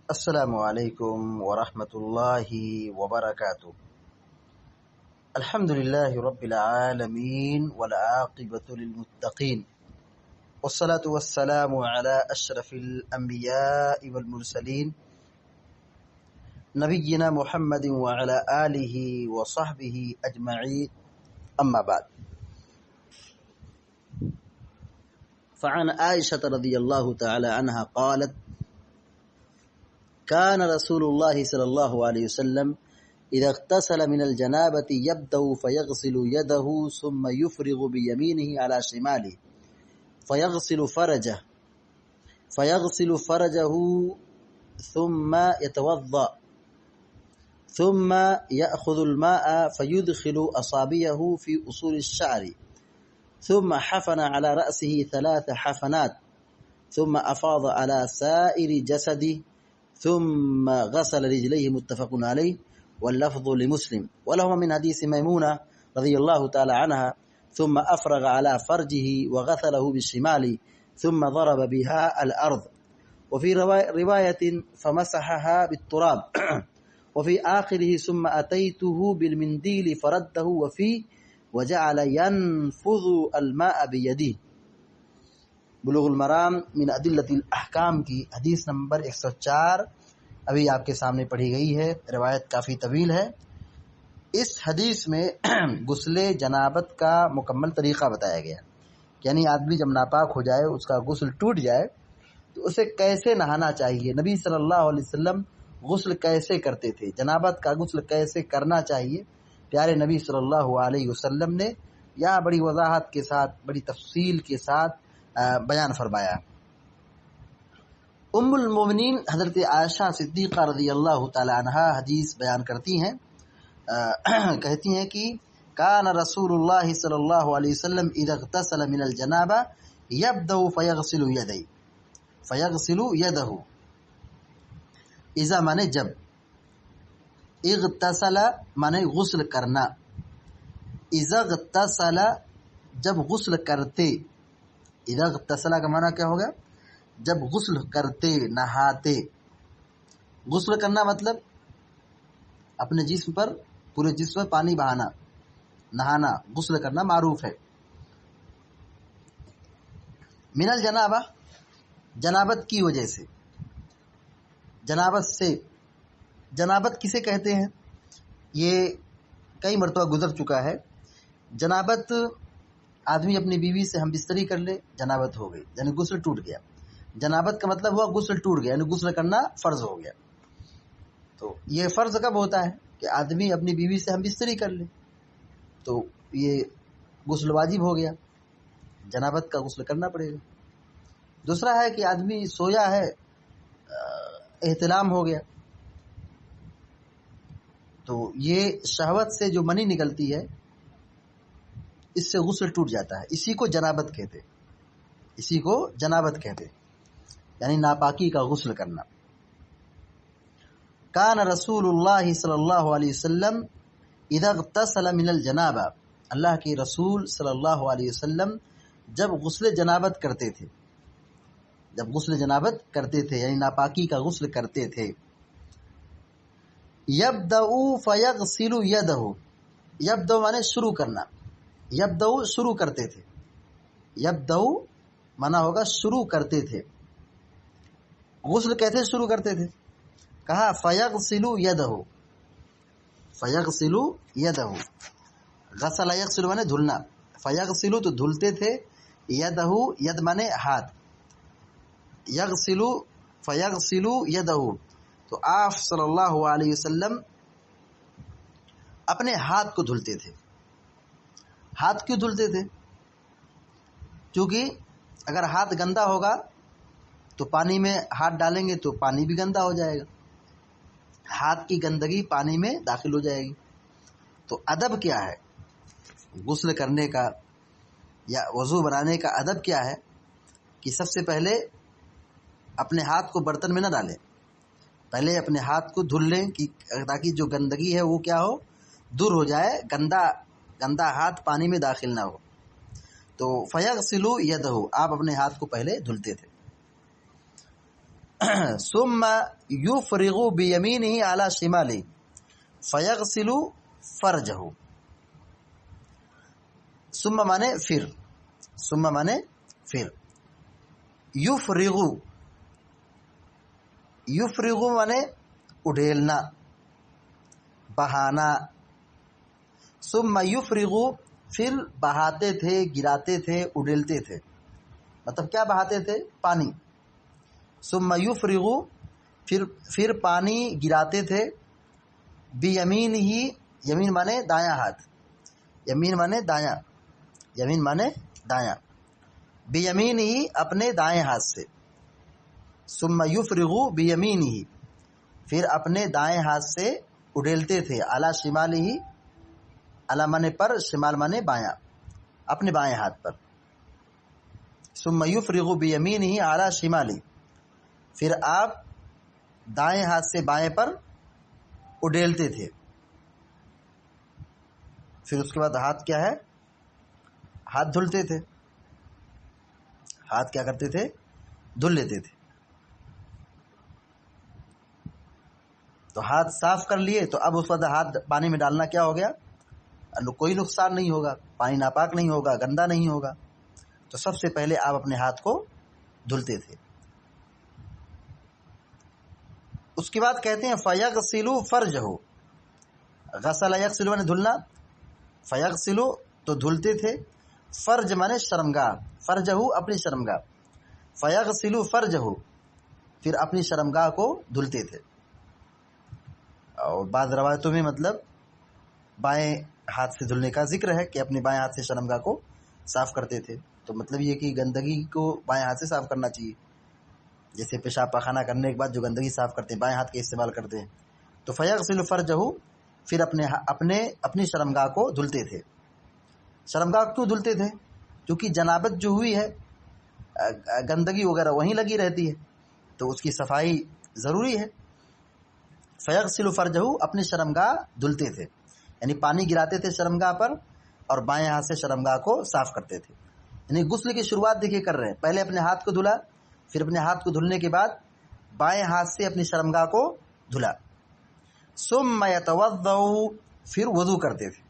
السلام علیکم ورحمۃ اللہ وبرکاتہ۔ الحمد للہ رب العالمین والعاقبۃ للمتقین والصلاة والسلام علی اشرف الانبیاء والمرسلین نبینا محمد وعلی آلہ وصحبہ اجمعین، اما بعد۔ فعن عائشة رضی اللہ تعالی عنہا قالت كان رسول الله صلى الله عليه وسلم إذا اغتسل من الجنابة يبدأ فيغسل يده ثم يفرغ بيمينه على شماله فيغسل فرجه ثم يتوضأ ثم يأخذ الماء فيدخل أصابعه في أصول الشعر ثم حفن على رأسه 3 حفنات ثم أفاض على سائر جسده ثم غسل رجليه، متفق عليه، واللفظ لمسلم ولهما من حديث ميمونة رضي الله تعالى عنها ثم أفرغ على فرجه وغسله بالشمال ثم ضرب بها الأرض، وفي رواية فمسحها بالتراب، وفي آخره ثم أتيته بالمنديل فرده وفيه وجعل ينفذ الماء بيده۔ بلوغ المرام من ادلۃ الاحکام کی حدیث نمبر 104 ابھی آپ کے سامنے پڑھی گئی ہے۔ روایت کافی طویل ہے۔ اس حدیث میں غسل جنابت کا مکمل طریقہ بتایا گیا، یعنی آدمی جب ناپاک ہو جائے، اس کا غسل ٹوٹ جائے تو اسے کیسے نہانا چاہیے، نبی صلی اللہ علیہ وسلم غسل کیسے کرتے تھے، جنابت کا غسل کیسے کرنا چاہیے، پیارے نبی صلی اللہ علیہ وسلم نے یہاں بڑی وضاحت کے ساتھ، بڑی تفصیل کے ساتھ بیان فرمایا۔ ام المومنین حضرت عائشہ صدیقہ رضی اللہ تعالی عنہا حدیث بیان کرتی ہیں، کہتی ہیں کہ کان رسول اللہ صلی اللہ علیہ وسلم اذا اغتسل من الجنابہ یبدأ فیغسل یدہ۔ اذا مانے جب، اغتسل مانے غسل کرنا، اذا اغتسل جب غسل کرتے، اذا اغتسل کا معنی کیا ہوگا؟ جب غسل کرتے، نہاتے۔ غسل کرنا مطلب اپنے جسم پر، پورے جسم پر پانی بہانا، نہانا، غسل کرنا معروف ہے۔ من الجنابہ، جنابت کی وجہ سے، جنابت سے۔ جنابت کسے کہتے ہیں یہ کئی مرتبہ گزر چکا ہے۔ جنابت آدمی اپنی بیوی سے ہم بستری کر لے، جنابت ہو گئی، یعنی غسل ٹوٹ گیا۔ جنابت کا مطلب ہوا غسل ٹوٹ گیا، یعنی غسل کرنا فرض ہو گیا۔ تو یہ فرض کب ہوتا ہے کہ آدمی اپنی بیوی سے ہم بستری کر لے، تو یہ غسل واجب ہو گیا، جنابت کا غسل کرنا پڑے گا۔ دوسرا ہے کہ آدمی سویا ہے، احتلام ہو گیا، تو یہ شہوت سے جو منی نکلتی ہے اس سے غسل ٹوٹ جاتا ہے، اسی کو جنابت کہتے، اسی کو جنابت کہتے، یعنی ناپاکی کا غسل کرنا۔ کان رسول اللہ صلی اللہ علیہ وسلم اذا اغتسل من الجنابہ، اللہ کے رسول صلی اللہ علیہ وسلم جب غسل جنابت کرتے تھے، جب غسل جنابت کرتے تھے یعنی ناپاکی کا غسل کرتے تھے، یبدأ فیغسل یدہ، یبدأ مانے شروع کرنا، یبدأ شروع کرتے تھے، یبدأ مانا ہوگا شروع کرتے تھے، غسل کیسے شروع کرتے تھے؟ کہا فیغسل یدہ، فیغسل یدہ، غسل یغسل مانے دھلنا، فیغسل تو دھلتے تھے، یدہ ید مانے ہاتھ، یغسل فیغسل یدہ، تو آپ صلی اللہ علیہ وسلم اپنے ہاتھ کو دھلتے تھے۔ ہاتھ کیوں دھلتے تھے؟ کیونکہ اگر ہاتھ گندا ہوگا تو پانی میں ہاتھ ڈالیں گے تو پانی بھی گندا ہو جائے گا، ہاتھ کی گندگی پانی میں داخل ہو جائے گی۔ تو ادب کیا ہے غسل کرنے کا یا وضو بنانے کا؟ ادب کیا ہے کہ سب سے پہلے اپنے ہاتھ کو برتن میں نہ ڈالیں، پہلے اپنے ہاتھ کو دھل لیں کہ تاکہ جو گندگی ہے وہ کیا ہو، دور ہو جائے، گندا ہاتھ پانی میں داخل نہ ہو۔ تو فیغسل یدہ، آپ اپنے ہاتھ کو پہلے دھلتے تھے۔ ثم یفرغ بیمینہ علی شمالہ فیغسل فرجہ. ثم مانے پھر، ثم مانے پھر، یفرغ، یفرغ مانے اڈھیلنا، بہانا. ثم یفرغ پھر بہاتے تھے، گراتے تھے، اڈیلتے تھے. مطلب کیا بہاتے تھے؟ پانی. ثم یفرغ پھر پانی گراتے تھے، بیمین ہی، یمین مانے دایاں ہاتھ، یمین مانے دایاں، یمین مانے دایاں، بیمین ہی اپنے دائیں ہاتھ سے. ثم یفرغ بیمین ہی پھر اپنے دائیں ہاتھ سے اڈیلتے تھے، علی شمالہ، علی مانے پر، شمال مانے بایاں، اپنے بائیں ہاتھ پر. ثم یفرغ بیمینہ علی شمالہ پھر آپ دائیں ہاتھ سے بائیں پر اڈیلتے تھے. پھر اس کے بعد ہاتھ کیا ہے؟ ہاتھ دھلتے تھے. ہاتھ کیا کرتے تھے؟ دھل لیتے تھے. تو ہاتھ صاف کر لیے تو اب اس وقت ہاتھ پانی میں ڈالنا کیا ہو گیا؟ کوئی نقصان نہیں ہوگا، پانی ناپاک نہیں ہوگا، گندا نہیں ہوگا. تو سب سے پہلے آپ اپنے ہاتھ کو دھلتے تھے. اس کے بعد کہتے ہیں فیغسل فرجہ. غسل یغسل مانے دھلنا، فیغسل تو دھلتے تھے، فرج مانے شرمگاہ، فرجہ اپنی شرمگاہ، فیغسل فرجہ پھر اپنی شرمگاہ کو دھلتے تھے. اور بعض روایتوں میں مطلب بائیں ہاتھ سے دھلنے کا ذکر ہے کہ اپنے بائیں ہاتھ سے شرمگاہ کو صاف کرتے تھے. تو مطلب یہ کہ گندگی کو بائیں ہاتھ سے صاف کرنا چاہیے. جیسے پیشاب پاخانہ کرنے کے بعد جو گندگی صاف کرتے ہیں بائیں ہاتھ کے استعمال کرتے ہیں. تو فیغسل فرجہ پھر اپنی شرمگاہ کو دھلتے تھے. شرمگاہ کیوں دھلتے تھے؟ کیونکہ جنابت جو ہوئی ہے، گندگی وغیرہ وہیں لگی رہتی ہے، تو اس کی صفائی ضروری ہے. فیغسل فرجہ اپنی شرمگاہ دھلتے تھے، یعنی پانی گراتے تھے شرمگاہ پر اور بائیں ہاتھ سے شرمگاہ کو صاف کرتے تھے. یعنی غسل کی شروعات دیکھیے کر رہے ہیں، پہلے اپنے ہاتھ کو دھلا، پھر اپنے ہاتھ کو دھلنے کے بعد بائیں ہاتھ سے اپنی شرمگاہ کو دھلا. ثم یتوضأ پھر وضو کرتے تھے.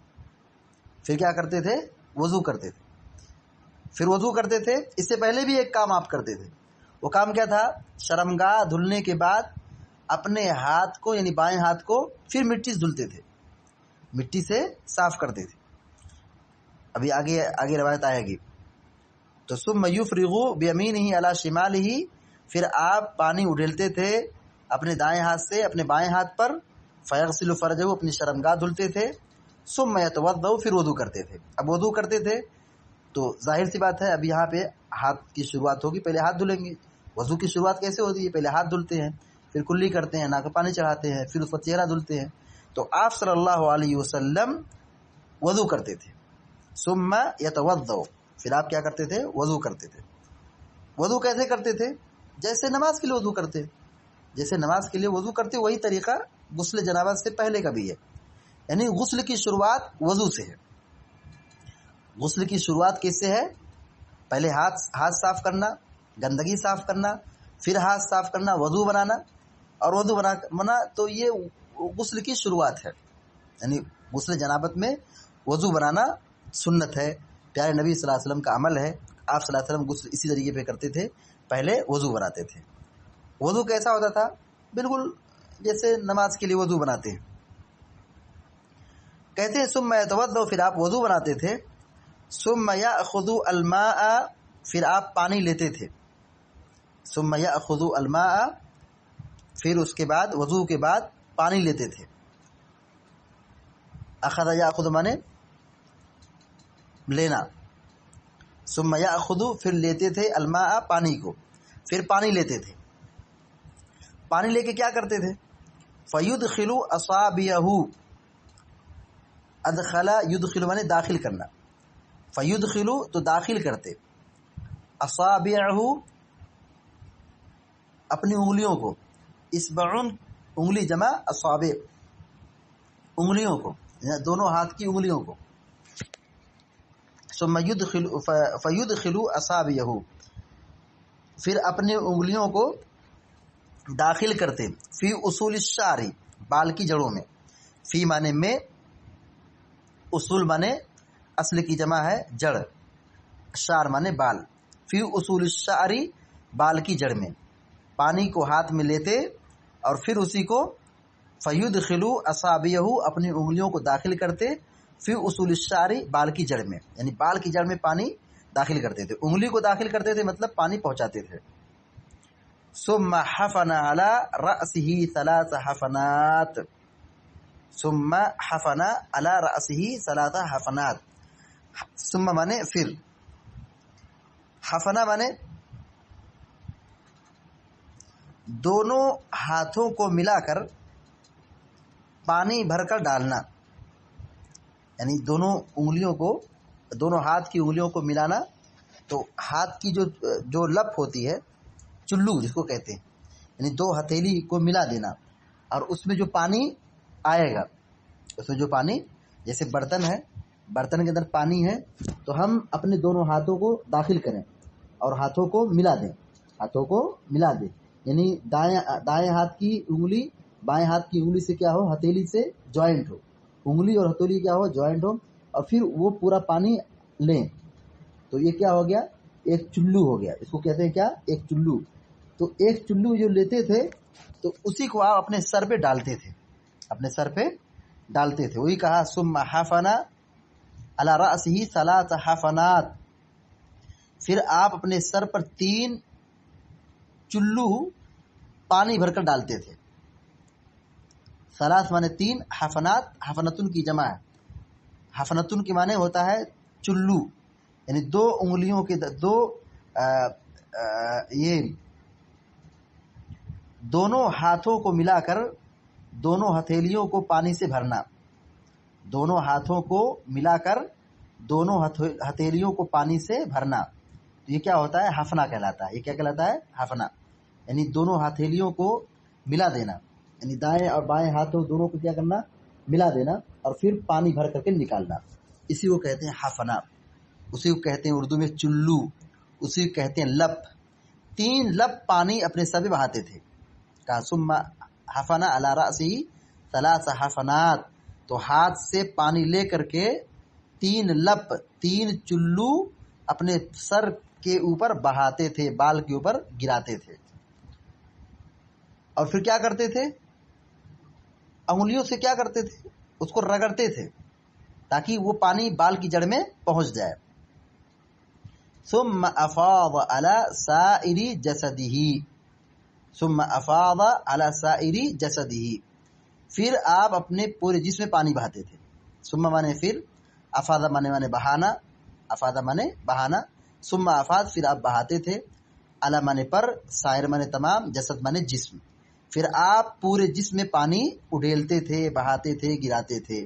پھر کیا کرتے تھے؟ وضو کرتے تھے. پھر وضو کرتے تھے. اس سے پہلے بھی ایک کام آپ کرتے تھے. وہ کام کیا تھا؟ شرمگاہ دھلنے کے بعد اپنے ہاتھ کو، یعنی بائیں ہاتھ کو پھر مٹی سے دھلتے تھے، مٹی سے صاف کرتے تھے. ابھی آگے روایت آئے گی. تو ثم یفرغ بیمینہ علی شمالہ پھر آپ پانی اڈیلتے تھے اپنے دائیں ہاتھ سے اپنے بائیں ہاتھ پر. فیغسل فرجہ اپنی شرمگاہ دھلتے تھے. ثم یتوضأ پھر وضو کرتے تھے. اب وضو کرتے تھے تو ظاہر سی بات ہے اب یہاں پہ ہاتھ کی شروعات ہوگی، پہلے ہاتھ دھلیں گے. وضو کی شروعات کیسے ہوتی ہے؟ پہلے ہاتھ دھلتے ہیں، پھر کلی کرتے ہیں، ناک پہ پانی چڑھاتے ہیں، پھر اس پر چہرہ دھلتے ہیں. تو آپ صلی اللہ علیہ وسلم وضو کرتے تھے. ثم یتوضأ پھر آپ کیا کرتے تھے؟ وضو کرتے تھے. وضو کیسے کرتے تھے؟ جیسے نماز کے لیے وضو کرتے، جیسے نماز کے لیے وضو کرتے وہی طریقہ غسل جنابت سے پہلے کا بھی ہے. یعنی غسل کی شروعات وضو سے ہے. غسل کی شروعات کس سے ہے؟ پہلے ہاتھ صاف کرنا، گندگی صاف کرنا، پھر ہاتھ صاف کرنا، وضو بنانا، اور وضو بنا تو یہ غسل کی شروعات ہے. یعنی غسل جنابت میں وضو بنانا سنت ہے، پیارے نبی صلی اللہ علیہ وسلم کا عمل ہے. آپ صلی اللہ علیہ وسلم غسل اسی طریقے پہ کرتے تھے، پہلے وضو بناتے تھے. وضو کیسا ہوتا تھا؟ بالکل جیسے نماز کے لیے وضو بناتے ہیں. کہتے ہیں ثم یتوضأ پھر آپ وضو بناتے تھے. ثم یأخذ الماء پھر آپ پانی لیتے تھے. ثم یأخذ الماء پھر اس کے بعد وضو کے بعد پانی لیتے تھے. اخذ یأخذ مانے لینا. ثم یأخذ پھر لیتے تھے الماء پانی کو، پھر پانی لیتے تھے. پانی لے کے کیا کرتے تھے؟ فیدخل اصابعہ ادخل یدخل مانے داخل کرنا. فیدخل تو داخل کرتے، اصابعہ اپنی انگلیوں کو، اصبعن انگلی جمع اصابع انگلیوں کو، دونوں ہاتھ کی انگلیوں کو. ثم فیدخل اصابعہ پھر اپنی انگلیوں کو داخل کرتے فی اصول الشعر بال کی جڑوں میں. فی معنی میں، اصول معنی اصل کی جمع ہے جڑ، شعر معنی بال. فی اصول الشعر بال کی جڑ میں پانی کو ہاتھ میں لیتے اور پھر اسی کو فیدخلوا اصابعہ اپنی انگلیوں کو داخل کرتے فی اصول الشعر بال کی جڑ میں، یعنی بال کی جڑ میں پانی داخل کرتے تھے، انگلی کو داخل کرتے تھے مطلب پانی پہنچاتے تھے. ثم حفن على رأسه 3 حفنات. ثم حفن على رأسه 3 حفنات. ثم مانے پھر، حفنہ مانے دونوں ہاتھوں کو ملا کر پانی بھر کر ڈالنا، یعنی دونوں انگلیوں کو، دونوں ہاتھ کی انگلیوں کو ملانا. تو ہاتھ کی جو لپ ہوتی ہے، چلو جس کو کہتے ہیں، یعنی 2 ہتھیلی کو ملا دینا اور اس میں جو پانی آئے گا، اس میں جو پانی، جیسے برتن ہے، برتن کے اندر پانی ہے تو ہم اپنے دونوں ہاتھوں کو داخل کریں اور ہاتھوں کو ملا دیں، ہاتھوں کو ملا دیں، یعنی دائیں ہاتھ کی انگلی بائیں ہاتھ کی انگلی سے کیا ہو، ہتھیلی سے جوائنٹ ہو، انگلی اور ہتھیلی کیا ہو، جوائنٹ ہو، اور پھر وہ پورا پانی لیں. تو یہ کیا ہو گیا، ایک چلو ہو گیا. اس کو کہتے ہیں کیا، ایک چلو. تو ایک چلو جو لیتے تھے تو اسی کو آپ اپنے سر پہ ڈالتے تھے، اپنے سر پہ ڈالتے تھے. وہی کہا ثم حفن علی رأسہ 3 حفنات. پھر آپ اپنے سر پر 3 چلو پانی بھر کر ڈالتے تھے. 3 مانے 3، حفنات حفنتن کی جمع ہے. حفنتن کی معنی ہوتا ہے چلو، یعنی 2 انگلیوں کے یہ دونوں ہاتھوں کو ملا کر دونوں ہتھیلیوں کو پانی سے بھرنا، دونوں ہاتھوں کو ملا کر دونوں ہتھیلیوں کو پانی سے بھرنا. تو یہ کیا ہوتا ہے، حفنہ کہلاتا ہے. یہ کیا کہلاتا ہے، حفنہ، یعنی دونوں ہتھیلیوں کو ملا دینا، یعنی دائیں اور بائیں ہاتھوں دونوں کو کیا کرنا، ملا دینا اور پھر پانی بھر کر کے نکالنا. اسی کو کہتے ہیں حفنہ، اسی کو کہتے ہیں اردو میں چلو، اسی کو کہتے ہیں لپ. 3 لپ پانی اپنے سر پہ بہاتے تھے. کہا ثم حفن علی رأسہ 3 حفنات. تو ہاتھ سے پانی لے کر کے 3 لپ، 3 چلو اپنے سر کے اوپر بہاتے تھے، بال کے اوپر گراتے تھے. اور پھر کیا کرتے تھے، انگلیوں سے کیا کرتے تھے، اس کو رگڑتے تھے تاکہ وہ پانی بال کی جڑ میں پہنچ جائے. ثم افاض على سائر جسده. ثم افاض على سائر جسده. پھر آپ اپنے پورے جسم میں پانی بہاتے تھے. ثم مانے پھر، افاض مانے بہانا، افاض مانے بہانا، ثم افاض پھر آپ بہاتے تھے، علی مانے پر، سائر مانے تمام، جسد مانے جسم. پھر آپ پورے جسم میں پانی اڈیلتے تھے، بہاتے تھے، گراتے تھے.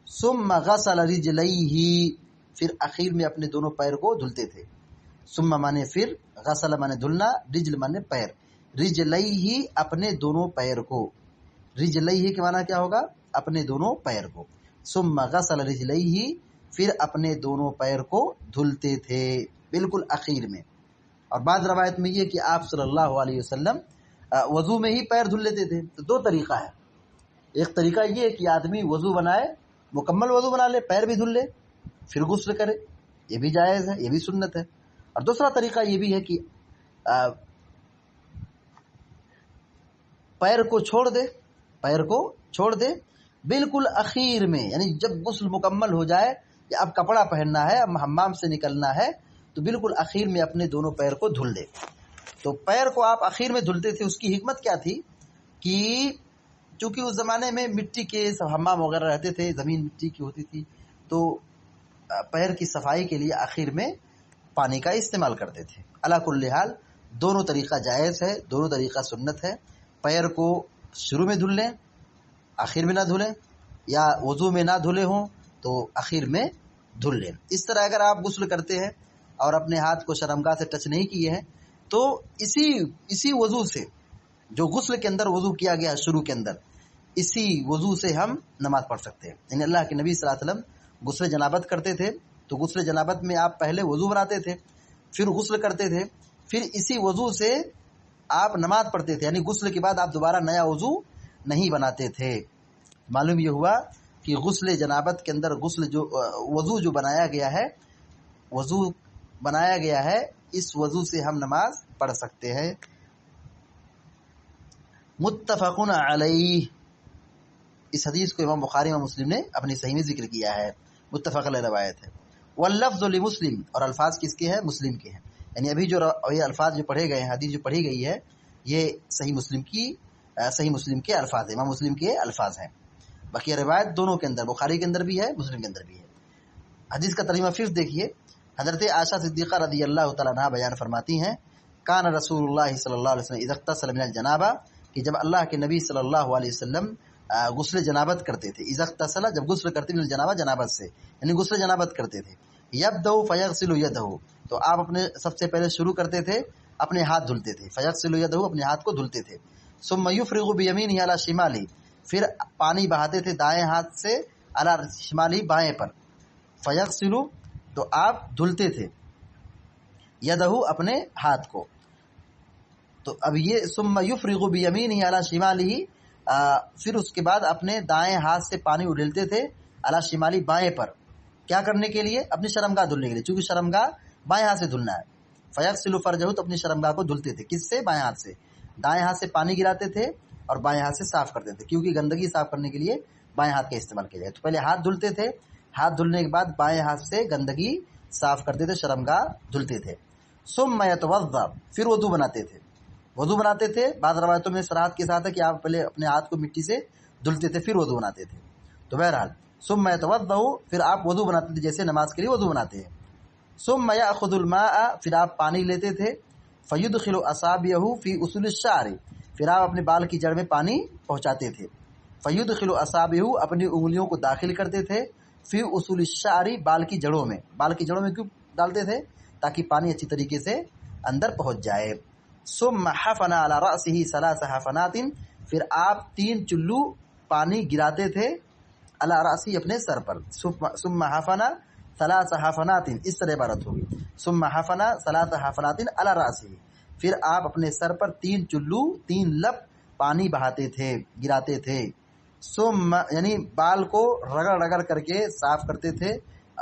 ثم غسل رجلیہ. پھر اخیر میں اپنے دونوں پیر کو دھلتے تھے. ثم مانے پھر، غسل مانے دھلنا، رجل مانے پیر، رجلیہ اپنے دونوں پیر کو. رجلیہ کے معنی کیا ہوگا، اپنے دونوں پیر کو. ثم غسل رجلیہ پھر اپنے دونوں پیر کو دھلتے تھے بالکل اخیر میں. اور بعض روایت میں یہ کہ آپ صلی اللہ علیہ وسلم وضو میں ہی پیر دھل لیتے تھے. تو 2 طریقہ ہے. ایک طریقہ یہ ہے کہ آدمی وضو بنائے، مکمل وضو بنا لے، پیر بھی دھل لے، پھر غسل کرے، یہ بھی جائز ہے، یہ بھی سنت ہے. اور دوسرا طریقہ یہ بھی ہے کہ پیر کو چھوڑ دے، پیر کو چھوڑ دے بالکل اخیر میں، یعنی جب غسل مکمل ہو جائے یا اب کپڑا پہننا ہے، اب حمام سے نکلنا ہے، تو بالکل اخیر میں اپنے دونوں پیر کو دھل دے. تو پیر کو آپ اخیر میں دھلتے تھے. اس کی حکمت کیا تھی کہ چونکہ اس زمانے میں مٹی کے سب حمام وغیرہ رہتے تھے، زمین مٹی کی ہوتی تھی، تو پیر کی صفائی کے لیے آخر میں پانی کا استعمال کرتے تھے. علی کل حال دونوں طریقہ جائز ہے، دونوں طریقہ سنت ہے. پیر کو شروع میں دھل لیں، آخر میں نہ دھلیں، یا وضو میں نہ دھلے ہوں تو آخر میں دھل لیں. اس طرح اگر آپ غسل کرتے ہیں اور اپنے ہاتھ کو شرمگاہ سے ٹچ نہیں کیے ہیں تو اسی وضو سے، جو غسل کے اندر وضو کیا گیا شروع کے اندر، اسی وضو سے ہم نماز پڑھ سکتے ہیں. یعنی اللہ کے نبی صلی اللہ علیہ وسلم غسل جنابت کرتے تھے تو غسل جنابت میں آپ پہلے وضو بناتے تھے، پھر غسل کرتے تھے، پھر اسی وضو سے آپ نماز پڑھتے تھے، یعنی غسل کے بعد آپ دوبارہ نیا وضو نہیں بناتے تھے۔ معلوم یہ ہوا کہ غسل جنابت کے اندر وضو جو بنایا گیا ہے اس وضو سے ہم نماز پڑھ سکتے ہیں۔ متفقن علیہ، اس حدیث کو امام بخاری اور مسلم نے اپنی صحیح میں ذکر کیا ہے، متفق علیہ روایت ہے۔ واللفظ لمسلم، اور الفاظ کس کے ہیں؟ مسلم کے ہیں، یعنی ابھی جو الفاظ جو پڑھے گئے ہیں، حدیث جو پڑھی گئی ہے، یہ صحیح مسلم کے الفاظ ہیں، امام مسلم کے الفاظ ہیں۔ بقیہ روایت دونوں کے اندر، بخاری کے اندر بھی ہے، مسلم کے اندر بھی ہے۔ حدیث کا ترجمہ صرف دیکھیے، حضرت عائشہ صدیقہ رضی اللہ تعالیٰ عنہا بیان فرماتی ہیں، کان رسول اللہ صلی اللہ علیہ وسلم اذا اغتسل من الجنابہ، کہ جب اللہ کے نبی صلی اللہ علیہ وسلم غسل جنابت کرتے تھے، اذا اغتسل، جب غسل کرتے من الجنابہ، جنابت سے، یعنی غسل جنابت کرتے تھے، یبدأ فیغسل یدہ، تو آپ اپنے سب سے پہلے شروع کرتے تھے اپنے ہاتھ دھلتے تھے، فیغسل یدہ، اپنے ہاتھ کو دھلتے تھے، ثم یفرغ بیمینہ علی شمالہ، پھر پانی بہاتے تھے دائیں ہاتھ سے علی شمالہ، بائیں پر، فیغسل، تو آپ دھلتے تھے، یدہ، اپنے ہاتھ کو۔ تو اب یہ ثم یفرغ بیمینہ علی شمالہ، پھر اس کے بعد اپنے دائیں ہاتھ سے پانی اڈلتے تھے علی شمالی، بائیں پر، کیا کرنے کے لیے؟ اپنی شرمگاہ دھلنے کے لیے، چونکہ شرمگاہ بائیں ہاتھ سے دھلنا ہے۔ فیغسل فرجہ، تو اپنی شرمگاہ کو دھلتے تھے، کس سے؟ بائیں ہاتھ سے، دائیں ہاتھ سے پانی گراتے تھے اور بائیں ہاتھ سے صاف کرتے تھے، کیونکہ گندگی صاف کرنے کے لیے بائیں ہاتھ کا استعمال کیا جائے۔ تو پہلے ہاتھ دھلتے تھے، ہاتھ دھلنے کے بعد بائیں ہاتھ سے گندگی صاف کرتے تھے، شرمگاہ دھلتے تھے۔ ثم یتوضا، پھر وضو بناتے تھے۔ بعض روایتوں میں صراحت کے ساتھ ہے کہ آپ پہلے اپنے ہاتھ کو مٹی سے دھلتے تھے، پھر وضو بناتے تھے۔ تو بہرحال ثم یتوضا، پھر آپ وضو بناتے تھے جیسے نماز کے لیے وضو بناتے ہیں۔ ثم یاخذ الماء، پھر آپ پانی لیتے تھے، فیدخل اصابعہ فی اصول الشعر، پھر آپ اپنے بال کی جڑ میں پانی پہنچاتے تھے، فیدخل اصابعہ، اپنی انگلیوں کو داخل کرتے تھے، فی اصول الشعر، بال کی جڑوں میں۔ بال کی جڑوں میں کیوں ڈالتے تھے؟ تاکہ پانی اچھی طریقے سے اندر پہنچ جائے۔ ثم حفن علی رأسہ ثلاث حفنات، پھر آپ 3 چلو پانی گراتے تھے علی رأسہ، اپنے سر پر۔ ثم حفن ثلاث حفنات، اس طرح عبارت ہوگی، ثم حفن ثلاث حفنات علی رأسہ، پھر آپ اپنے سر پر 3 چلو، 3 لپ پانی بہاتے تھے، گراتے تھے۔ ثم، یعنی بال کو رگڑ کر کے صاف کرتے تھے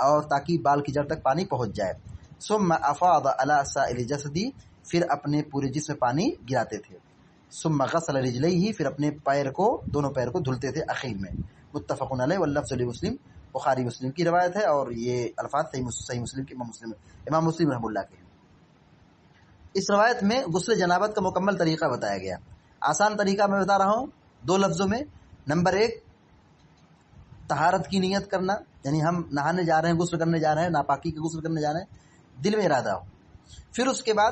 اور تاکہ بال کی جڑ تک پانی پہنچ جائے۔ ثم افاض علی سائر جسدی، پھر اپنے پورے جسم میں پانی گراتے تھے۔ ثم غسل رجلیہ، پھر اپنے دونوں پیر کو دھلتے تھے اخیر میں۔ متفق علیہ واللفظ لمسلم، بخاری مسلم کی روایت ہے، اور یہ الفاظ صحیح مسلم کے امام مسلم رحمہ اللہ کے ہیں۔ اس روایت میں غسل جنابت کا مکمل طریقہ بتایا گیا۔ آسان طریقہ میں بتا رہا ہوں 2 لفظوں میں۔ نمبر 1، طہارت کی نیت کرنا، یعنی ہم نہانے جا رہے ہیں، غسل کرنے جا رہے ہیں، ناپاکی کے غسل کرنے جا رہے ہیں، دل میں ارادہ ہو۔ پھر اس کے بعد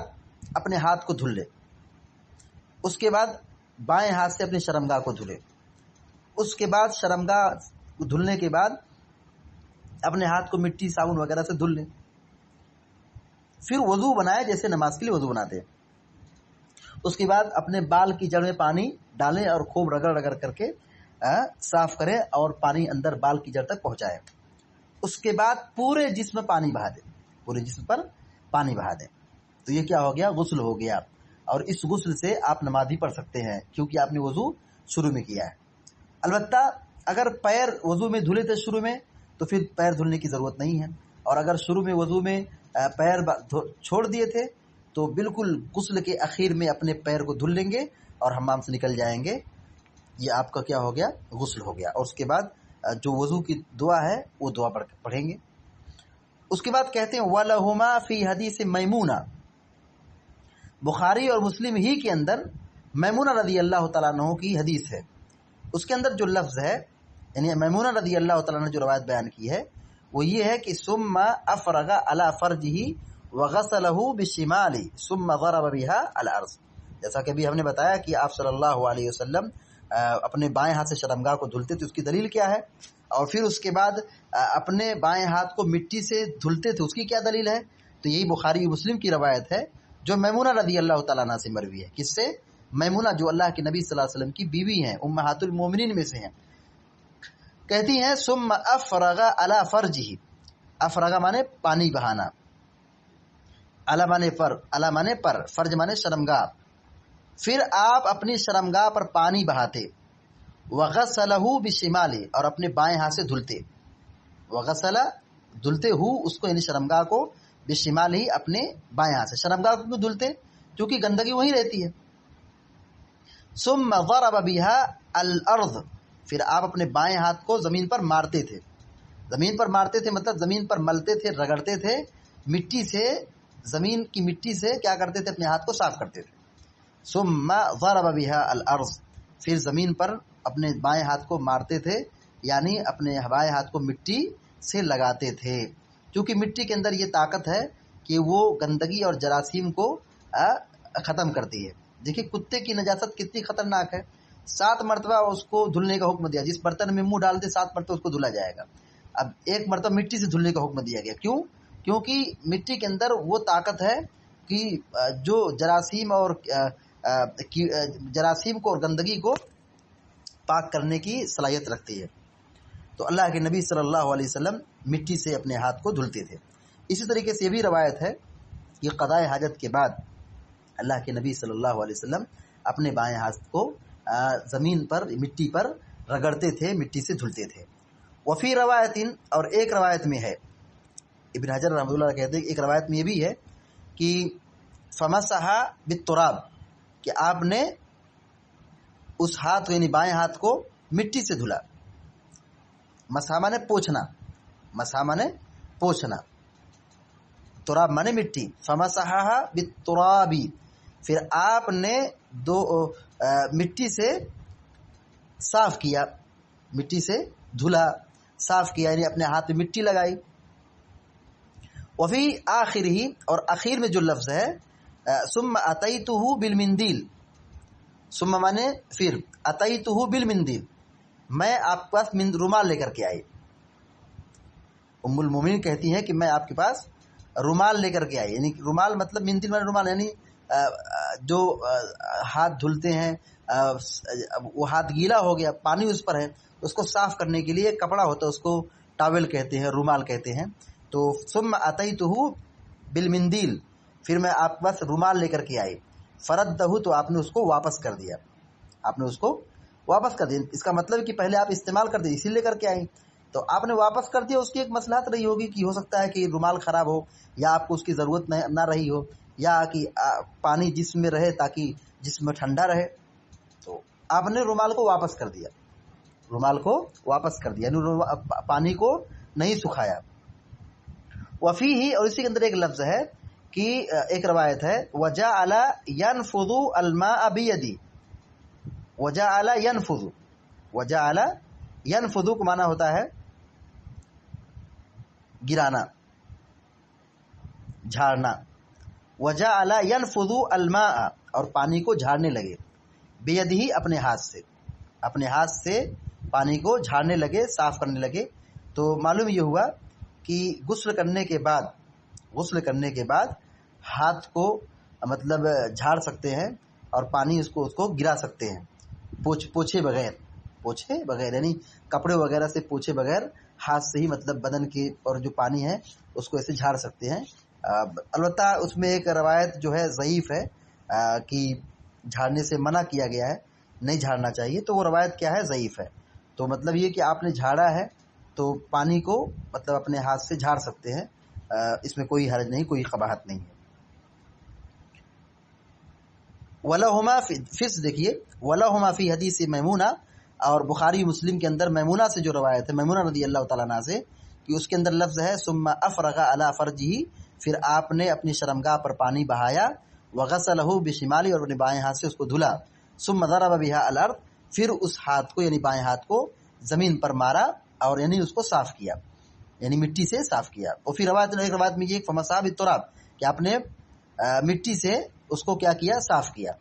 اپنے ہاتھ کو دھل لے، اس کے بعد بائیں ہاتھ سے اپنی شرمگاہ کو دھلے، اس کے بعد شرمگاہ دھلنے کے بعد اپنے ہاتھ کو مٹی صابن وغیرہ سے دھل لیں، پھر وضو بنائے جیسے نماز کے لیے وضو بناتے ہیں۔ اس کے بعد اپنے بال کی جڑ میں پانی ڈالیں اور خوب رگڑ کر کے صاف کریں اور پانی اندر بال کی جڑ تک پہنچائے۔ اس کے بعد پورے جسم پر پانی بہا دیں، تو یہ کیا ہو گیا؟ غسل ہو گیا۔ اور اس غسل سے آپ نماز بھی پڑھ سکتے ہیں، کیونکہ آپ نے وضو شروع میں کیا ہے۔ البتہ اگر پیر وضو میں دھلے تھے شروع میں، تو پھر پیر دھلنے کی ضرورت نہیں ہے، اور اگر شروع میں وضو میں پیر چھوڑ دیے تھے تو بالکل غسل کے اخیر میں اپنے پیر کو دھل لیں گے اور حمام سے نکل جائیں گے، یہ آپ کا کیا ہو گیا؟ غسل ہو گیا۔ اور اس کے بعد جو وضو کی دعا ہے وہ دعا پڑھیں گے۔ اس کے بعد کہتے ہیں وَلَهُمَا فِي حدیث میمونہ، بخاری اور مسلم ہی کے اندر میمونہ رضی اللہ تعالیٰ عنہ کی حدیث ہے، اس کے اندر جو لفظ ہے، یعنی میمونہ رضی اللہ تعالیٰ عنہ جو روایت بیان کی ہے وہ یہ ہے کہ ثم افرغ علی فرجہ وغسلہ بالشمال ثم ضرب بها الارض، جیسا کہ ابھی ہم نے بتایا کہ آپ صلی اللہ علیہ وسلم اپنے بائیں ہاتھ سے شرمگاہ کو دھلتے تھے، اس کی دلیل کیا ہے؟ اور پھر اس کے بعد اپنے بائیں ہاتھ کو مٹی سے دھلتے تھے، اس کی کیا دلیل ہے؟ تو یہی بخاری مسلم کی روایت ہے جو میمونہ رضی اللہ تعالیٰ عنہ سے مروی ہے۔ کس سے؟ میمونہ جو اللہ کے نبی صلی اللہ علیہ وسلم کی بیوی ہیں، امہات المومنین میں سے ہیں۔ کہتی ہیں ثم افرغ علی فرجہ، افرغ مانے پانی بہانا، علی مانے پر، علی مانے پر، فرج مانے شرمگاہ، پھر آپ اپنی شرمگاہ پر پانی بہاتے، وغسلہ بشمالہ، اور اپنے بائیں ہاتھ سے دھلتے، وغسل دھلتے ہو اس کو یعنی شرمگاہ کو، بشمالہ اپنے بائیں ہاتھ سے۔ شرمگاہ کو کیوں دھلتے؟ کیونکہ گندگی وہیں رہتی ہے۔ ثم ضرب بها الارض، پھر آپ اپنے بائیں ہاتھ کو زمین پر مارتے تھے۔ زمین پر مارتے تھے مطلب زمین پر ملتے تھے، رگڑتے تھے، مٹی سے، زمین کی مٹی سے کیا کرتے تھے؟ اپنے ہاتھ کو صاف کرتے تھے۔ ثم ضرب بها الارض، پھر زمین پر اپنے بائیں ہاتھ کو مارتے تھے، یعنی اپنے بائیں ہاتھ کو مٹی سے لگاتے تھے، کیونکہ مٹی کے اندر یہ طاقت ہے کہ وہ گندگی اور جراثیم کو ختم کرتی ہے۔ دیکھیے کتے کی نجاست کتنی خطرناک ہے، 7 مرتبہ اس کو دھلنے کا حکم دیا، جس برتن میں منہ ڈالتے 7 مرتبہ اس کو دھلا جائے گا۔ اب 1 مرتبہ مٹی سے دھلنے کا حکم دیا گیا، کیوں؟ کیونکہ مٹی کے اندر وہ طاقت ہے کہ جو جراثیم کو اور گندگی کو پاک کرنے کی صلاحیت رکھتی ہے۔ تو اللہ کے نبی صلی اللہ علیہ وسلم مٹی سے اپنے ہاتھ کو دھلتے تھے۔ اسی طریقے سے یہ بھی روایت ہے کہ قضاء حاجت کے بعد اللہ کے نبی صلی اللہ علیہ وسلم اپنے بائیں ہاتھ کو زمین پر، مٹی پر رگڑتے تھے، مٹی سے دھلتے تھے۔ وفی روایت، اور ایک روایت میں ہے، ابن حجر رحمۃ اللہ کہتے ہیں ایک روایت میں یہ بھی ہے کہ فمسح بالتراب، کہ آپ نے اس ہاتھ یعنی بائیں ہاتھ کو مٹی سے دھلا۔ مسح مانے پوچھنا، مسح مانے پوچھنا، تراب مانے مٹی، فمسحھا بالتراب، پھر آپ نے مٹی سے صاف کیا، مٹی سے دھلا، صاف کیا، یعنی اپنے ہاتھ میں مٹی لگائی۔ وفی آخر ہی، اور اخیر میں جو لفظ ہے ثم اتیتہ بالمندیل، ثم مانے پھر، اتیتہ بالمندیل، میں آپ کے پاس رومال لے کر کے آئی۔ ام المومنین کہتی ہیں کہ میں آپ کے پاس رومال لے کر کے آئی، یعنی رومال مطلب مندیل مانے رومال، یعنی جو ہاتھ دھلتے ہیں، وہ ہاتھ گیلا ہو گیا، پانی اس پر ہے، اس کو صاف کرنے کے لیے ایک کپڑا ہوتا ہے، اس کو ٹاول کہتے ہیں، رومال کہتے ہیں۔ تو ثم اتیتہ بالمندیل، پھر میں آپ کے پاس رومال لے کر کے آئی، فردہ، تو آپ نے اس کو واپس کر دیا، آپ نے اس کو واپس کر دیا۔ اس کا مطلب کہ پہلے آپ استعمال کر دیں، اسی لے کر کے آئیں، تو آپ نے واپس کر دیا۔ اس کی ایک مصلحت رہی ہوگی کہ ہو سکتا ہے کہ رومال خراب ہو، یا آپ کو اس کی ضرورت نہ رہی ہو، یا کہ پانی جسم میں رہے تاکہ جسم میں ٹھنڈا رہے، تو آپ نے رومال کو واپس کر دیا، رومال کو واپس کر دیا، یعنی پانی کو نہیں سکھایا۔ وفی ہی، اور اسی کے اندر ایک لفظ ہے کہ ایک روایت ہے وجعل ينفض الماء بيدي، وجعل ينفض، وجعل ينفض کو معنی ہوتا ہے گرانا، جھاڑنا، وجعل ينفض الماء، اور پانی کو جھاڑنے لگے، بیدہ اپنے ہاتھ سے، اپنے ہاتھ سے پانی کو جھاڑنے لگے، صاف کرنے لگے۔ تو معلوم یہ ہوا کہ غسل کرنے کے بعد ہاتھ کو مطلب جھاڑ سکتے ہیں، اور پانی اس کو گرا سکتے ہیں، پوچھے بغیر، یعنی کپڑے وغیرہ سے پوچھے بغیر ہاتھ سے ہی مطلب بدن کی اور جو پانی ہے اس کو ایسے جھاڑ سکتے ہیں۔ البتہ اس میں ایک روایت جو ہے ضعیف ہے کہ جھاڑنے سے منع کیا گیا ہے، نہیں جھاڑنا چاہیے، تو وہ روایت کیا ہے؟ ضعیف ہے۔ تو مطلب یہ کہ آپ نے جھاڑا ہے تو پانی کو مطلب اپنے ہاتھ سے جھاڑ سکتے ہیں، اس میں کوئی حرج نہیں، کوئی قباحت نہیں ہے۔ وَلَهُمَا فِس، دیکھیے وَلَهُمَا فِي حدیث میمونہ، اور بخاری مسلم کے اندر میمونہ سے جو روایت ہے، میمونہ رضی اللہ تعالیٰ عنہ سے، کہ اس کے اندر لفظ ہے ثم افرغ علی فرجہ، پھر آپ نے اپنی شرمگاہ پر پانی بہایا، وغسلہ بشمالی، اور اپنے بائیں ہاتھ سے اس کو دھلا، ثم ضرب بها الارض، پھر اس ہاتھ کو یعنی بائیں ہاتھ کو زمین پر مارا، اور یعنی اس کو صاف کیا، یعنی مٹی سے صاف کیا۔ اور پھر ایک روایت میں یہ فمسح بالتراب، کہ آپ نے مٹی سے اس کو کیا کیا؟ صاف کیا،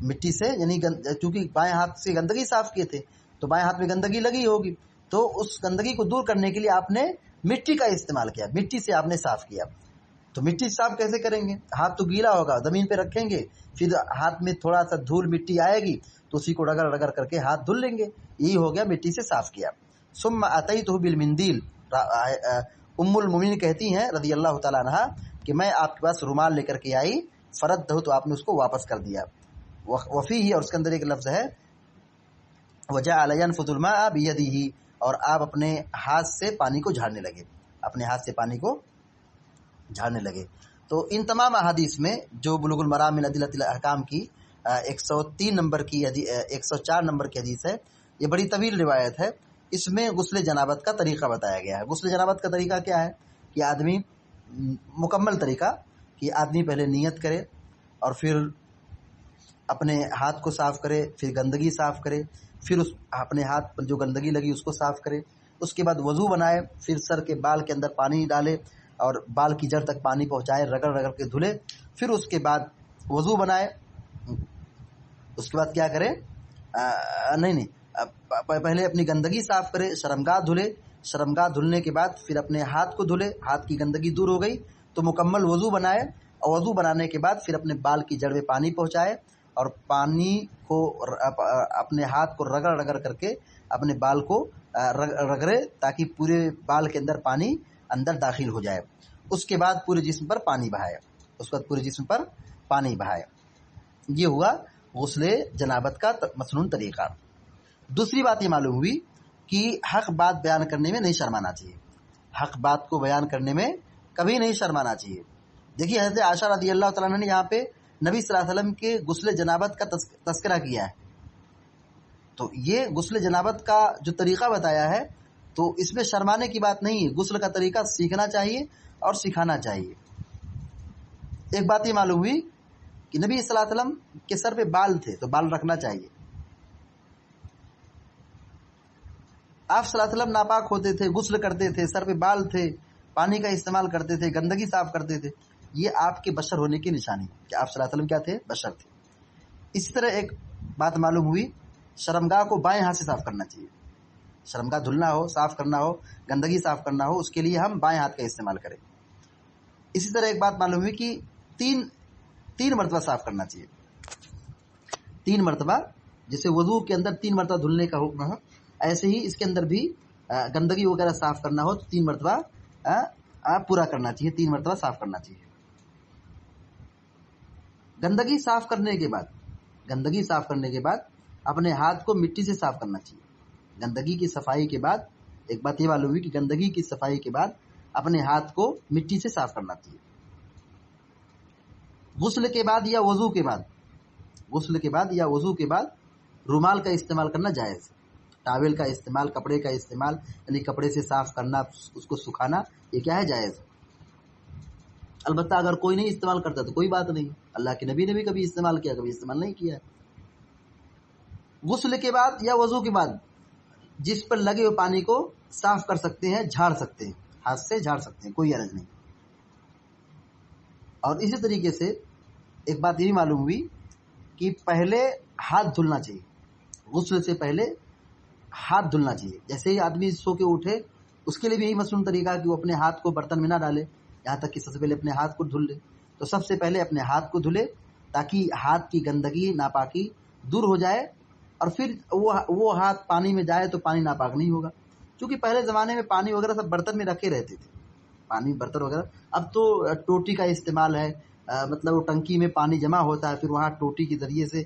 مٹی سے، یعنی چونکہ بائیں ہاتھ سے گندگی صاف کیے تھے تو بائیں ہاتھ میں گندگی لگی ہوگی، تو اس گندگی کو دور کرنے کے لیے آپ نے مٹی کا استعمال کیا، مٹی سے آپ نے صاف کیا۔ تو مٹی صاف کیسے کریں گے؟ ہاتھ تو گیلا ہوگا، زمین پہ رکھیں گے، پھر ہاتھ میں تھوڑا سا دھول مٹی آئے گی تو اسی کو رگڑ کر کے ہاتھ دھل لیں گے، یہی ہو گیا مٹی سے صاف کیا۔ ثم اتیتہ بالمندیل، ام المومنین کہتی ہیں رضی اللہ تعالیٰ عنہ کہ میں آپ کے پاس رومال لے کر کے آئی، فردہ، تو آپ نے اس کو واپس کر دیا۔ وفی ہی، اور اس کے اندر ایک لفظ ہے وجعل ينفث الماء بيده، اور آپ اپنے ہاتھ سے پانی کو جھاڑنے لگے، اپنے ہاتھ سے پانی کو جھاڑنے لگے۔ تو ان تمام احادیث میں جو بلوغ المرام من ادلۃ الاحکام کی 103 نمبر کی 104 نمبر کی حدیث ہے، یہ بڑی طویل روایت ہے، اس میں غسل جنابت کا طریقہ بتایا گیا ہے۔ غسل جنابت کا طریقہ کیا ہے کہ آدمی مکمل طریقہ کہ آدمی پہلے نیت کرے اور پھر اپنے ہاتھ کو صاف کرے، پھر گندگی صاف کرے، پھر اپنے ہاتھ پر جو گندگی لگی اس کو صاف کرے، اس کے بعد وضو بنائے، پھر سر کے بال کے اندر پانی ڈالے اور بال کی جڑ تک پانی پہنچائے، رگڑ رگڑ کے دھلے، پھر اس کے بعد وضو بنائے، اس کے بعد کیا کرے پہلے اپنی گندگی صاف کرے، شرمگاہ دھلے، شرمگاہ دھلنے کے بعد پھر اپنے ہاتھ کو دھلے، ہاتھ کی گندگی دور ہو گئی تو مکمل وضو بنائے، اور وضو بنانے کے بعد پھر اپنے بال کی جڑ میں پانی پہنچائے اور پانی کو اپنے ہاتھ کو رگڑ رگڑ کر کے اپنے بال کو رگڑے تاکہ پورے بال کے اندر پانی اندر داخل ہو جائے، اس کے بعد پورے جسم پر پانی بہائے، اس کے بعد پورے جسم پر پانی بہائے۔ یہ ہوا غسل جنابت کا مسنون طریقہ۔ دوسری بات یہ معلوم ہوئی کہ حق بات بیان کرنے میں نہیں شرمانا چاہیے، حق بات کو بیان کرنے میں کبھی نہیں شرمانا چاہیے۔ دیکھیے حضرت عائشہ رضی اللہ تعالیٰ عنہ نے یہاں پہ نبی صلی اللہ علیہ وسلم کے غسل جنابت کا تذکرہ کیا ہے، تو یہ غسل جنابت کا جو طریقہ بتایا ہے تو اس میں شرمانے کی بات نہیں ہے، غسل کا طریقہ سیکھنا چاہیے اور سکھانا چاہیے۔ ایک بات یہ معلوم ہوئی کہ نبی صلی اللہ علیہ وسلم کے سر پہ بال تھے تو بال رکھنا چاہیے۔ آپ صلی اللہ علیہ وسلم ناپاک ہوتے تھے، غسل کرتے تھے، سر پہ بال تھے، پانی کا استعمال کرتے تھے، گندگی صاف کرتے تھے، یہ آپ کے بشر ہونے کی نشانی کہ آپ صلی اللہ علیہ وسلم کیا تھے؟ بشر تھے۔ اسی طرح ایک بات معلوم ہوئی، شرمگاہ کو بائیں ہاتھ سے صاف کرنا چاہیے، شرمگاہ دھلنا ہو، صاف کرنا ہو، گندگی صاف کرنا ہو، اس کے لیے ہم بائیں ہاتھ کا استعمال کریں۔ اسی طرح ایک بات معلوم ہوئی کہ تین مرتبہ صاف کرنا چاہیے، 3 مرتبہ، جیسے وضو کے اندر 3 مرتبہ دھلنے کا حکم ہے، ایسے ہی اس کے اندر بھی گندگی وغیرہ صاف کرنا ہو تو 3 مرتبہ پورا کرنا چاہیے، 3 مرتبہ صاف کرنا چاہیے۔ گندگی صاف کرنے کے بعد اپنے ہاتھ کو مٹی سے صاف کرنا چاہیے۔ گندگی کی صفائی کے بعد ایک بات یہ معلوم ہوئی کہ گندگی کی صفائی کے بعد اپنے ہاتھ کو مٹی سے صاف کرنا چاہیے۔ غسل کے بعد یا وضو کے بعد رومال کا استعمال کرنا جائز، ٹاول کا استعمال، کپڑے کا استعمال، یعنی کپڑے سے صاف کرنا، اس کو سکھانا، یہ کیا ہے؟ جائز۔ البتہ اگر کوئی نہیں استعمال کرتا تو کوئی بات نہیں، اللہ کے نبی نے بھی کبھی استعمال کیا، کبھی استعمال نہیں کیا۔ غسل کے بعد یا وضو کے بعد جس پر لگے ہوئے پانی کو صاف کر سکتے ہیں، جھاڑ سکتے ہیں، ہاتھ سے جھاڑ سکتے ہیں، کوئی حرج نہیں۔ اور اسی طریقے سے ایک بات یہ بھی معلوم ہوئی کہ پہلے ہاتھ دھلنا چاہیے، غسل سے پہلے ہاتھ دھلنا چاہیے۔ جیسے ہی آدمی سو کے اٹھے اس کے لیے بھی یہی مسنون طریقہ ہے کہ وہ اپنے ہاتھ کو برتن میں نہ ڈالے، یہاں تک کہ سب سے پہلے اپنے ہاتھ کو دھل لے۔ تو سب سے پہلے اپنے ہاتھ کو دھلے تاکہ ہاتھ کی گندگی، ناپاکی دور ہو جائے، اور پھر وہ ہاتھ پانی میں جائے تو پانی ناپاک نہیں ہوگا، کیونکہ پہلے زمانے میں پانی وغیرہ سب برتن میں رکھے رہتے تھے، پانی برتن وغیرہ۔ اب تو ٹوٹی کا استعمال ہے، مطلب وہ ٹنکی میں پانی جمع ہوتا ہے، پھر وہاں ٹوٹی کے ذریعے سے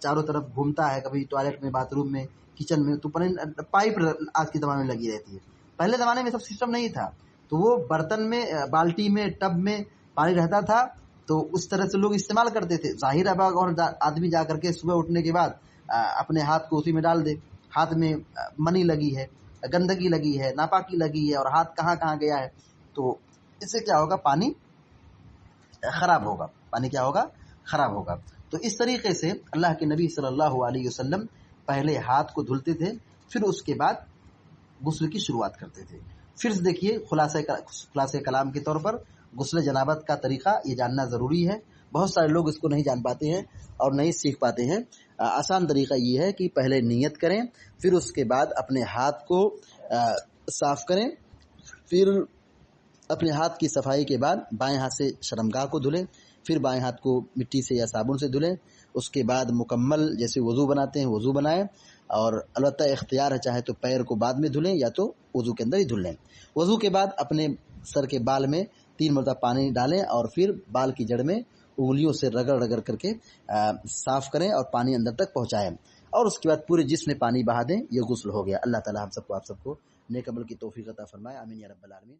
چاروں طرف گھومتا ہے، کبھی ٹوائلٹ میں، باتھ روم میں، کچن میں، تو پائپ آج کے زمانے میں لگی رہتی ہے۔ پہلے زمانے میں سب سسٹم نہیں تھا، تو وہ برتن میں، بالٹی میں، ٹب میں پانی رہتا تھا، تو اس طرح سے لوگ استعمال کرتے تھے۔ ظاہر اب اور آدمی جا کر کے صبح اٹھنے کے بعد اپنے ہاتھ کو اسی میں ڈال دے، ہاتھ میں منی لگی ہے، گندگی لگی ہے، ناپاکی لگی ہے، اور ہاتھ کہاں کہاں گیا ہے، تو اس سے کیا ہوگا؟ پانی خراب ہوگا، پانی کیا ہوگا؟ خراب ہوگا۔ تو اس طریقے سے اللہ کے نبی صلی اللہ علیہ وسلم پہلے ہاتھ کو دھلتے تھے، پھر اس کے بعد غسل کی شروعات کرتے تھے۔ پھر دیکھیے خلاصہ کلام کے طور پر غسل جنابت کا طریقہ یہ جاننا ضروری ہے، بہت سارے لوگ اس کو نہیں جان پاتے ہیں اور نہیں سیکھ پاتے ہیں۔ آسان طریقہ یہ ہے کہ پہلے نیت کریں، پھر اس کے بعد اپنے ہاتھ کو صاف کریں، پھر اپنے ہاتھ کی صفائی کے بعد بائیں ہاتھ سے شرمگاہ کو دھلیں، پھر بائیں ہاتھ کو مٹی سے یا صابن سے دھلیں، اس کے بعد مکمل جیسے وضو بناتے ہیں وضو بنائیں، اور البتہ اختیار ہے چاہے تو پیر کو بعد میں دھلیں یا تو وضو کے اندر ہی دھل لیں۔ وضو کے بعد اپنے سر کے بال میں 3 مرتبہ پانی ڈالیں اور پھر بال کی جڑ میں انگلیوں سے رگڑ رگڑ کر کے صاف کریں اور پانی اندر تک پہنچائیں، اور اس کے بعد پورے جسم میں پانی بہا دیں، یہ غسل ہو گیا۔ اللہ تعالی ہم سب کو آپ سب کو نیک عمل کی توفیق عطا فرمائے، آمین یا رب العالمین۔